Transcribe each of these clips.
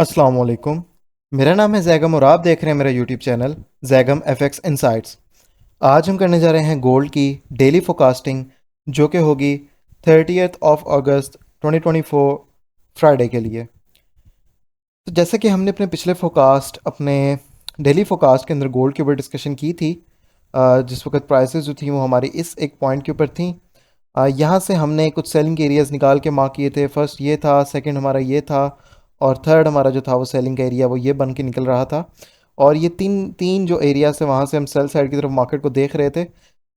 अस्सलाम वालेकुम। मेरा नाम है जैगम और आप देख रहे हैं मेरा YouTube channel Zaigham FX insights. आज हम करने जा रहे हैं गोल्ड की डेली फोरकास्टिंग, जो कि होगी 30 अगस्त 2024 फ्राइडे के लिए। तो जैसे कि हमने अपने पिछले फोरकास्ट अपने डेली फोरकास्ट के अंदर गोल्ड के ऊपर डिस्कशन की थी, जिस वक्त प्राइसेस जो थी वो हमारी इस एक पॉइंट के ऊपर थी। यहाँ से हमने कुछ सेलिंग एरियाज़ निकाल के मार्क किए थे। फर्स्ट ये था, सेकंड हमारा ये था, और थर्ड हमारा जो था वो सेलिंग का एरिया वो ये बन के निकल रहा था। और ये तीन तीन जो एरियाज़ है वहाँ से हम सेल साइड की तरफ मार्केट को देख रहे थे।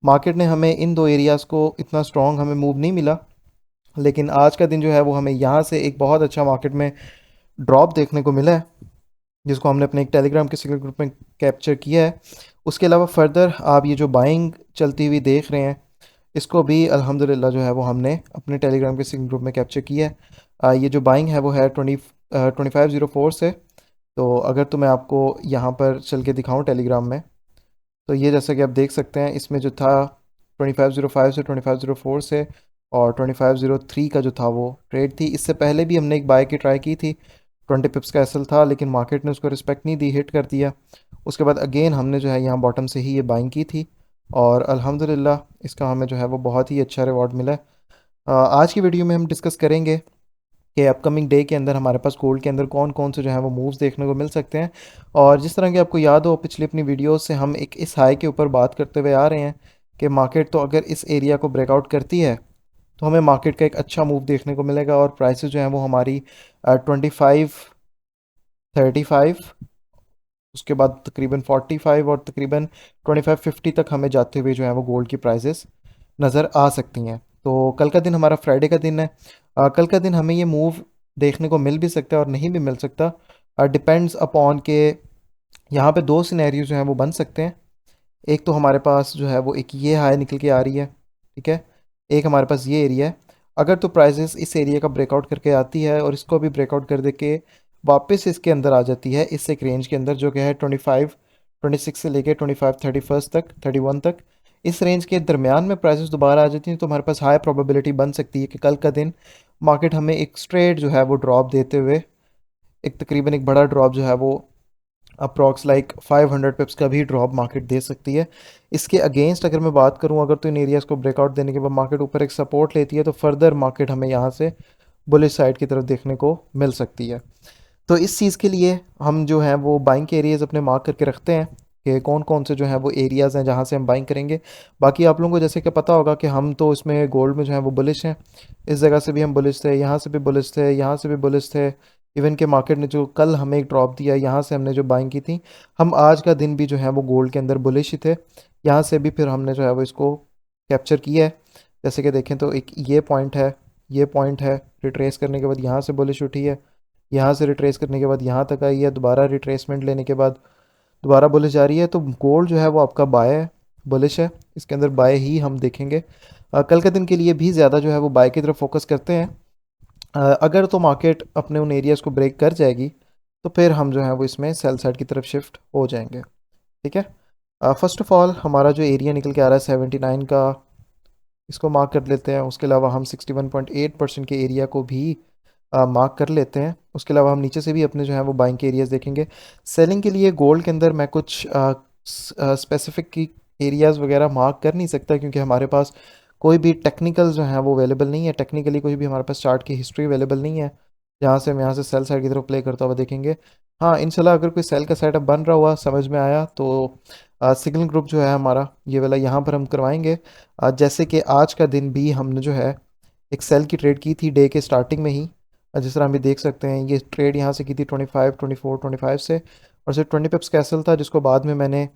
मार्केट ने हमें इन दो एरियाज़ को इतना स्ट्रॉन्ग हमें मूव नहीं मिला, लेकिन आज का दिन जो है वो हमें यहाँ से एक बहुत अच्छा मार्केट में ड्रॉप देखने को मिला है, जिसको हमने अपने एक टेलीग्राम के सिग्नल ग्रुप में कैप्चर किया है। उसके अलावा फर्दर आप ये जो बाइंग चलती हुई देख रहे हैं, इसको भी अल्हम्दुलिल्लाह जो है वो हमने अपने टेलीग्राम के सिंगल ग्रुप में कैप्चर किया है। ये जो बाइंग है वो है 2504 से। तो अगर तो मैं आपको यहाँ पर चल के दिखाऊँ टेलीग्राम में, तो ये जैसा कि आप देख सकते हैं इसमें जो था 2505 से 2504 से, और 2503 का जो था वो ट्रेड थी। इससे पहले भी हमने एक बाय की ट्राई की थी, 20 पिप्स का एसएल था, लेकिन मार्केट ने उसको रिस्पेक्ट नहीं दी, हिट कर दिया। उसके बाद अगेन हमने जो है यहाँ बॉटम से ही ये बाइंग की थी, और अल्हम्दुलिल्लाह इसका हमें जो है वो बहुत ही अच्छा रिवॉर्ड मिला है। आज की वीडियो में हम डिस्कस करेंगे कि अपकमिंग डे के अंदर हमारे पास गोल्ड के अंदर कौन कौन से जो है वो मूव्स देखने को मिल सकते हैं। और जिस तरह की आपको याद हो पिछली अपनी वीडियोस से हम एक इस हाई के ऊपर बात करते हुए आ रहे हैं कि मार्केट तो अगर इस एरिया को ब्रेकआउट करती है तो हमें मार्केट का एक अच्छा मूव देखने को मिलेगा, और प्राइसेस जो हैं वो हमारी 2535, उसके बाद तकरीबन 45 और तकरीबन 2550 तक हमें जाते हुए जो है वो गोल्ड की प्राइसेस नज़र आ सकती हैं। तो कल का दिन हमारा फ्राइडे का दिन है। कल का दिन हमें ये मूव देखने को मिल भी सकता है और नहीं भी मिल सकता, डिपेंड्स अपॉन के यहाँ पे दो सिनेरियो जो हैं वो बन सकते हैं। एक तो हमारे पास जो है वो एक ये हाई निकल के आ रही है, ठीक है। एक हमारे पास ये एरिया है। अगर तो प्राइसेस इस एरिया का ब्रेकआउट करके आती है और इसको भी ब्रेकआउट कर दे के वापस इसके अंदर आ जाती है, इस एक रेंज के अंदर जो कि है 2526 से लेके 2531 तक, 31 तक, इस रेंज के दरमियान में प्राइसेस दोबारा आ जाती हैं, तो हमारे पास हाई प्रोबेबिलिटी बन सकती है कि कल का दिन मार्केट हमें एक स्ट्रेट जो है वो ड्रॉप देते हुए, एक तकरीबन एक बड़ा ड्रॉप जो है वो अप्रॉक्स लाइक 500 पिप्स का भी ड्रॉप मार्केट दे सकती है। इसके अगेंस्ट अगर मैं बात करूं, अगर तो इन एरियाज़ को ब्रेकआउट देने के बाद मार्केट ऊपर एक सपोर्ट लेती है, तो फर्दर मार्केट हमें यहाँ से बुलिश साइड की तरफ देखने को मिल सकती है। तो इस चीज़ के लिए हम जो हैं वो बाइंग के एरियाज़ अपने मार्क करके रखते हैं कि कौन कौन से जो हैं वो एरियाज़ हैं जहाँ से हम बाइंग करेंगे। बाकी आप लोगों को जैसे कि पता होगा कि हम तो इसमें गोल्ड में जो है वो बुलिश हैं। इस जगह से भी हम बुलिश थे, यहाँ से भी बुलिश थे, यहाँ से भी बुलिश थे। इवन के मार्केट ने जो कल हमें एक ड्रॉप दिया, यहाँ से हमने जो बाइंग की थी, हम आज का दिन भी जो है वो गोल्ड के अंदर बुलिश ही थे। यहाँ से भी फिर हमने जो है वो इसको कैप्चर किया है। जैसे कि देखें तो एक ये पॉइंट है, ये पॉइंट है, रिट्रेस करने के बाद यहाँ से बुलिश उठी है, यहाँ से रिट्रेस करने के बाद यहाँ तक आई है, दोबारा रिट्रेसमेंट लेने के बाद दोबारा बुलिश जा रही है। तो गोल्ड जो है वो आपका बाय है, बुलिश है, इसके अंदर बाय ही हम देखेंगे। कल के दिन के लिए भी ज़्यादा जो है वो बाय की तरफ फोकस करते हैं। अगर तो मार्केट अपने उन एरियाज़ को ब्रेक कर जाएगी तो फिर हम जो है वो इसमें सेल साइड की तरफ शिफ्ट हो जाएंगे, ठीक है। फर्स्ट ऑफ ऑल हमारा जो एरिया निकल के आ रहा है 79 का, इसको मार्क कर लेते हैं। उसके अलावा हम 61.8% के एरिया को भी मार्क कर लेते हैं। उसके अलावा हम नीचे से भी अपने जो है वो बाइंग के एरियाज़ देखेंगे। सेलिंग के लिए गोल्ड के अंदर मैं कुछ स्पेसिफिक की एरियाज़ वगैरह मार्क कर नहीं सकता, क्योंकि हमारे पास कोई भी टेक्निकल जो है वो अवेलेबल नहीं है। टेक्निकली कोई भी हमारे पास चार्ट की हिस्ट्री अवेलेबल नहीं है जहाँ से हम यहाँ से सेल साइड की तरफ प्ले करता हुआ देखेंगे। हाँ, इंशाल्लाह अगर कोई सेल का सेटअप बन रहा हुआ समझ में आया तो सिग्नल ग्रुप जो है हमारा ये वाला यहाँ पर हम करवाएंगे। जैसे कि आज का दिन भी हमने जो है एक सेल की ट्रेड की थी डे के स्टार्टिंग में ही। जिस तरह हम भी देख सकते हैं ये ट्रेड यहाँ से की थी 25 24 25 से, और सिर्फ 20 पिप्स कैसल था, जिसको बाद में मैंने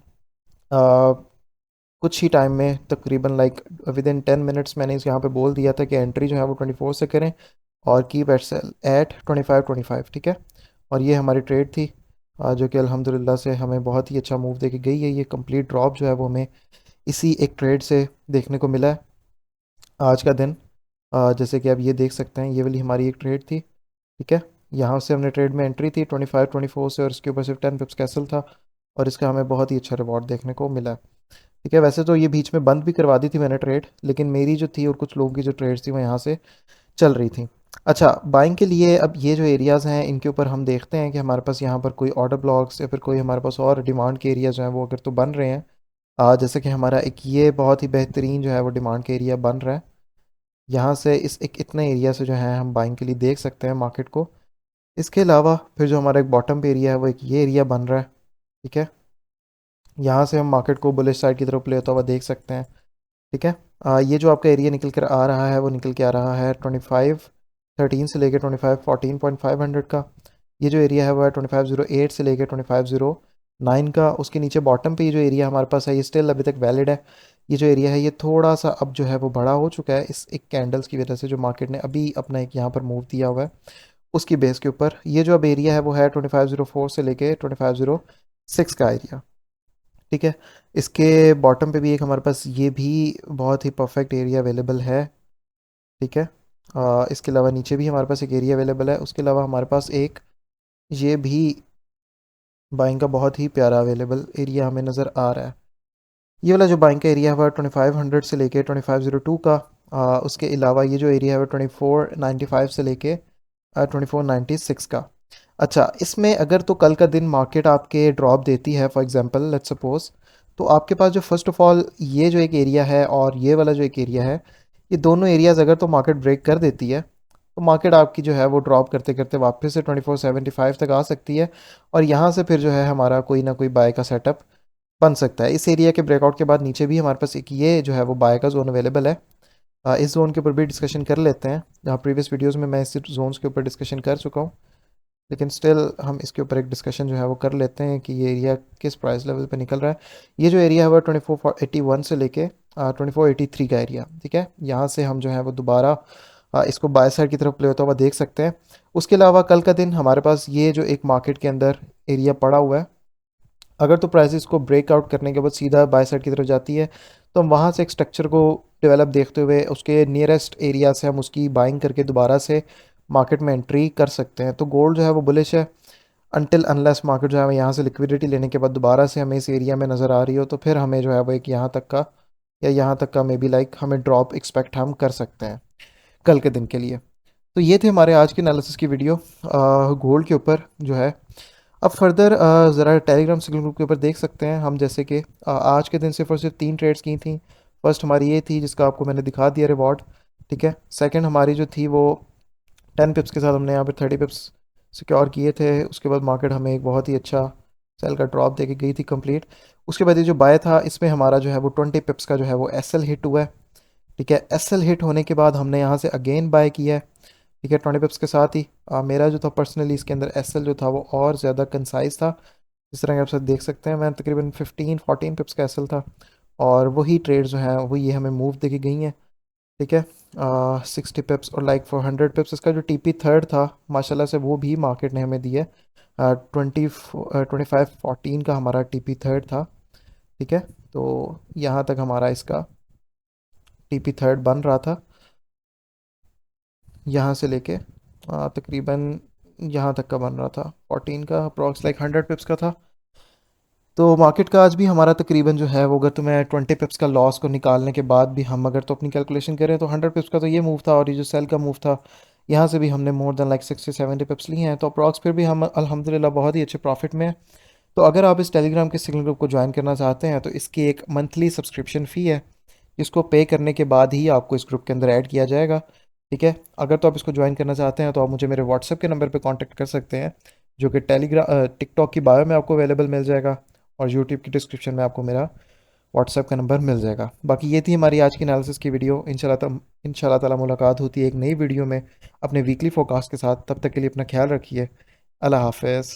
कुछ ही टाइम में तकरीबन लाइक विद इन 10 मिनट्स मैंने इस यहाँ पे बोल दिया था कि एंट्री जो है वो 24 से करें और कीप एट सेल एट 25 ठीक है। और ये हमारी ट्रेड थी, जो कि अल्हम्दुलिल्लाह से हमें बहुत ही अच्छा मूव देके गई है। ये कंप्लीट ड्रॉप जो है वो हमें इसी एक ट्रेड से देखने को मिला है आज का दिन। जैसे कि आप ये देख सकते हैं ये वाली हमारी एक ट्रेड थी, ठीक है। यहाँ से हमने ट्रेड में एंट्री थी 25 24 से, और इसके ऊपर सिर्फ 10 पिप्स कैसल था, और इसका हमें बहुत ही अच्छा रिवॉर्ड देखने को मिला है, ठीक है। वैसे तो ये बीच में बंद भी करवा दी थी मैंने ट्रेड, लेकिन मेरी जो थी और कुछ लोगों की जो ट्रेड्स थी वो यहाँ से चल रही थी। अच्छा, बाइंग के लिए अब ये जो एरियाज़ हैं इनके ऊपर हम देखते हैं कि हमारे पास यहाँ पर कोई ऑर्डर ब्लॉक्स या फिर कोई हमारे पास और डिमांड के एरिया जो हैं वो अगर तो बन रहे हैं। जैसे कि हमारा एक ये बहुत ही बेहतरीन जो है वो डिमांड का एरिया बन रहा है। यहाँ से इस एक इतने एरिया से जो है हम बाइंग के लिए देख सकते हैं मार्केट को। इसके अलावा फिर जो हमारा एक बॉटम पे एरिया है वो एक ये एरिया बन रहा है। ठीक है, यहाँ से हम मार्केट को बुलिश साइड की तरफ प्ले होता हुआ देख सकते हैं। ठीक है, ये जो आपका एरिया निकल कर आ रहा है वो निकल के आ रहा है 2513 से लेकर 2514.500 का। ये जो एरिया है वो है 2508 से लेकर 2509 का। उसके नीचे बॉटम पे ये जो एरिया हमारे पास है ये स्टिल अभी तक वैलिड है। ये जो एरिया है ये थोड़ा सा अब जो है वो बड़ा हो चुका है इस एक कैंडल्स की वजह से, जो मार्केट ने अभी अपना एक यहाँ पर मूव दिया हुआ है उसकी बेस के ऊपर। ये जो अब एरिया है वो है 2504 से लेके 2506 का एरिया। ठीक है, इसके बॉटम पे भी एक हमारे पास ये भी बहुत ही परफेक्ट एरिया अवेलेबल है। ठीक है, इसके अलावा नीचे भी हमारे पास एक एरिया अवेलेबल है। उसके अलावा हमारे पास एक ये भी बाइंग का बहुत ही प्यारा अवेलेबल एरिया हमें नज़र आ रहा है। ये वाला जो बाइंग का एरिया है वह 2500 से लेके 2502 का। उसके अलावा ये जो एरिया है वो 2495 से लेके 2496 का। अच्छा, इसमें अगर तो कल का दिन मार्केट आपके ड्रॉप देती है फॉर एग्जांपल लेट्स सपोज, तो आपके पास जो फर्स्ट ऑफ ऑल ये जो एक एरिया है और ये वाला जो एक एरिया है, ये दोनों एरियाज़ अगर तो मार्केट ब्रेक कर देती है तो मार्केट आपकी जो है वो ड्रॉप करते करते वापस से 2475 तक आ सकती है। और यहाँ से फिर जो है हमारा कोई ना कोई बाय का सेटअप बन सकता है। इस एरिया के ब्रेकआउट के बाद नीचे भी हमारे पास एक ये जो है वो बाय का जोन अवेलेबल है। इस जोन के ऊपर भी डिस्कशन कर लेते हैं, जहाँ प्रीवियस वीडियोस में मैं इस जोन्स के ऊपर डिस्कशन कर चुका हूँ, लेकिन स्टिल हम इसके ऊपर एक डिस्कशन जो है वो कर लेते हैं कि ये एरिया किस प्राइस लेवल पे निकल रहा है। ये जो एरिया है वो 2481 से लेके 2483 का एरिया। ठीक है, यहाँ से हम जो है वो दोबारा इसको बाय साइड की तरफ प्ले होता हुआ देख सकते हैं। उसके अलावा कल का दिन हमारे पास ये जो एक मार्केट के अंदर एरिया पड़ा हुआ है, अगर तो प्राइसेस को ब्रेकआउट करने के बाद सीधा बाय साइड की तरफ जाती है तो हम वहाँ से एक स्ट्रक्चर को डेवलप देखते हुए उसके नियरेस्ट एरिया से हम उसकी बाइंग करके दोबारा से मार्केट में एंट्री कर सकते हैं। तो गोल्ड जो है वो बुलिश है अनटिल अनलेस मार्केट जो है यहाँ से लिक्विडिटी लेने के बाद दोबारा से हमें इस एरिया में नज़र आ रही हो, तो फिर हमें जो है वो एक यहाँ तक का या यहाँ तक का मे बी लाइक हमें ड्रॉप एक्सपेक्ट हम कर सकते हैं कल के दिन के लिए। तो ये थे हमारे आज के एनालिसिस की वीडियो गोल्ड के ऊपर जो है। अब फर्दर ज़रा टेलीग्राम सिग्नल ग्रुप के ऊपर देख सकते हैं हम, जैसे कि आज के दिन सिर्फ और सिर्फ 3 ट्रेड्स की थी। फर्स्ट हमारी ये थी जिसका आपको मैंने दिखा दिया रिवॉर्ड। ठीक है, सेकंड हमारी जो थी वो 10 पिप्स के साथ हमने यहाँ पे 30 पिप्स सिक्योर किए थे। उसके बाद मार्केट हमें एक बहुत ही अच्छा सेल का ड्रॉप दे के गई थी कंप्लीट। उसके बाद ये जो बाय था इसमें हमारा जो है वो 20 पिप्स का जो है वो एस एल हिट हुआ है। ठीक है, एस एल हिट होने के बाद हमने यहाँ से अगेन बाय किया है। ठीक है, 20 पिप्स के साथ ही मेरा जो था पर्सनली इसके अंदर एस एल जो था वो और ज़्यादा कंसाइज था। इस तरह के आप सब देख सकते हैं, मैं तकरीबन 15-14 पिप्स का एस एल था और वही ट्रेड जो है वो ये हमें मूव दे के गई हैं। ठीक है, 60 पिप्स और लाइक फॉर 100 पिप्स इसका जो टी पी थर्ड था माशाल्लाह से वो भी मार्केट ने हमें दिया। 2514 का हमारा टी पी थर्ड था। ठीक है, तो यहाँ तक हमारा इसका टी पी थर्ड बन रहा था, यहाँ से लेके तकरीबन यहाँ तक का बन रहा था 14 का, अप्रॉक्स लाइक 100 पिप्स का था। तो मार्केट का आज भी हमारा तकरीबन जो है वो, अगर तो मैं 20 पिप्स का लॉस को निकालने के बाद भी हम अगर तो अपनी कैलकुलेशन करें तो 100 पिप्स का तो ये मूव था, और ये जो सेल का मूव था यहाँ से भी हमने मोर देन लाइक 60-70 पिप्स लिए हैं। तो अप्रॉक्स फिर भी हम अल्हम्दुलिल्लाह बहुत ही अच्छे प्रॉफिट में हैं। तो अगर आप इस टेलीग्राम के सिग्नल ग्रुप को ज्वाइन करना चाहते हैं तो इसकी एक मंथली सब्सक्रिप्शन फ़ी है, जिसको पे करने के बाद ही आपको इस ग्रुप के अंदर ऐड किया जाएगा। ठीक है, अगर तो आप इसको ज्वाइन करना चाहते हैं तो आप मुझे मेरे व्हाट्सएप के नंबर पे कांटेक्ट कर सकते हैं, जो कि टिकटॉक की बायो में आपको अवेलेबल मिल जाएगा और यूट्यूब की डिस्क्रिप्शन में आपको मेरा व्हाट्सएप का नंबर मिल जाएगा। बाकी ये थी हमारी आज की एनालिसिस की वीडियो। इंशाल्लाह ताला मुलाकात होती है एक नई वीडियो में अपने वीकली फोरकास्ट के साथ। तब तक के लिए अपना ख्याल रखिए। अल्लाह हाफ़िज़।